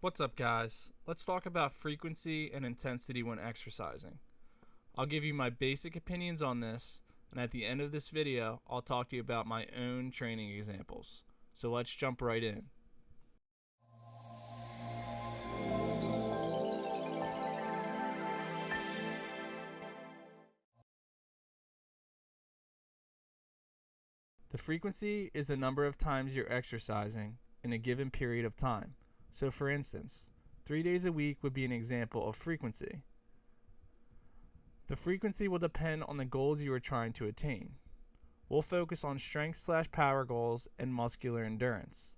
What's up, guys? Let's talk about frequency and intensity when exercising. I'll give you my basic opinions on this, and at the end of this video, I'll talk to you about my own training examples. So let's jump right in. The frequency is the number of times you're exercising in a given period of time. So for instance, 3 days a week would be an example of frequency. The frequency will depend on the goals you are trying to attain. We'll focus on strength/power goals and muscular endurance.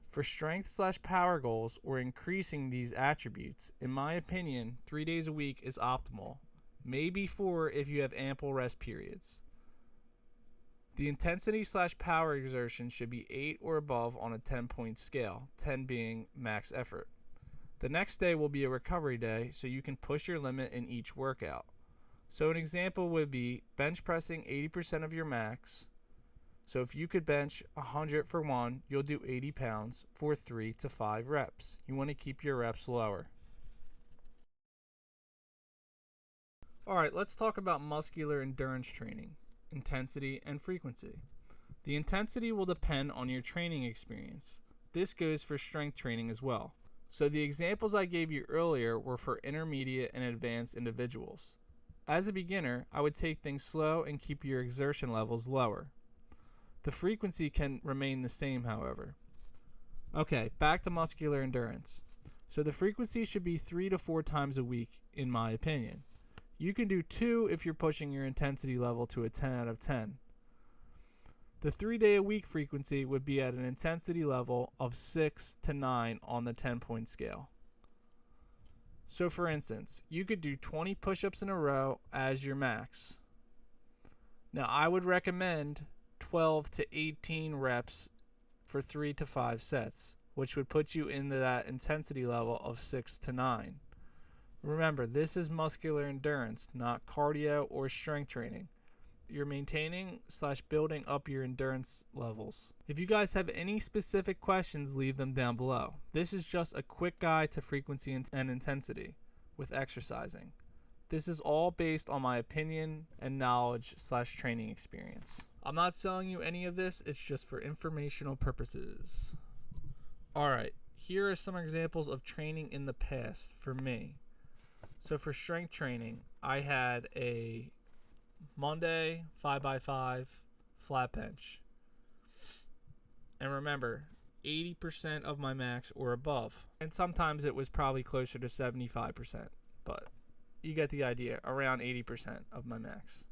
For strength/power goals or increasing these attributes, in my opinion, 3 days a week is optimal, maybe 4 if you have ample rest periods. The intensity/power exertion should be 8 or above on a 10-point scale, 10 being max effort. The next day will be a recovery day, so you can push your limit in each workout. So an example would be bench pressing 80% of your max. So if you could bench 100 for 1, you'll do 80 pounds for 3 to 5 reps. You want to keep your reps lower. Alright, let's talk about muscular endurance training, intensity and frequency. The intensity will depend on your training experience. This goes for strength training as well. So the examples I gave you earlier were for intermediate and advanced individuals. As a beginner, I would take things slow and keep your exertion levels lower. The frequency can remain the same, however. Okay, back to muscular endurance. So the frequency should be 3 to 4 times a week, in my opinion. You can do 2 if you're pushing your intensity level to a 10 out of 10. The 3-day-a-week frequency would be at an intensity level of 6 to 9 on the 10-point scale. So for instance, you could do 20 push-ups in a row as your max. Now I would recommend 12 to 18 reps for 3 to 5 sets, which would put you into that intensity level of 6 to 9. Remember, this is muscular endurance, not cardio or strength training. You're maintaining/building up your endurance levels. If you guys have any specific questions, leave them down below. This is just a quick guide to frequency and intensity with exercising. This is all based on my opinion and knowledge/training experience. I'm not selling you any of this, it's just for informational purposes. Alright, here are some examples of training in the past for me. So for strength training, I had a Monday 5x5 flat bench. And remember, 80% of my max or above. And sometimes it was probably closer to 75%, but you get the idea, around 80% of my max.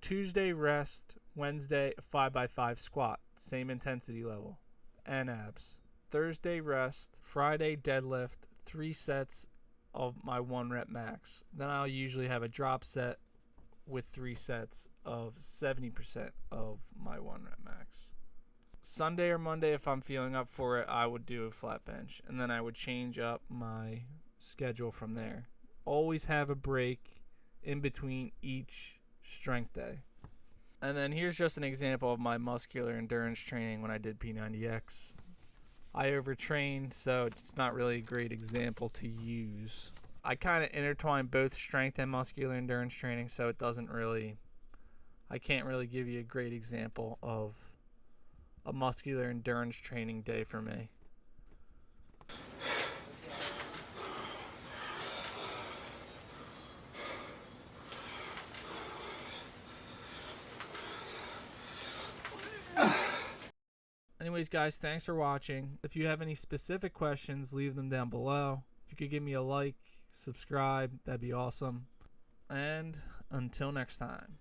Tuesday rest, Wednesday 5x5 squat, same intensity level, and abs. Thursday rest, Friday deadlift, 3 sets of my 1 rep max. Then I'll usually have a drop set with 3 sets of 70% of my 1 rep max. Sunday or Monday, if I'm feeling up for it, I would do a flat bench, and then I would change up my schedule from there. Always have a break in between each strength day. And then here's just an example of my muscular endurance training when I did P90X. I overtrained, so it's not really a great example to use. I kind of intertwine both strength and muscular endurance training, so it doesn't really, I can't really give you a great example of a muscular endurance training day for me. Anyways, guys, thanks for watching. If you have any specific questions, leave them down below. If you could give me a like, subscribe, that'd be awesome. And until next time.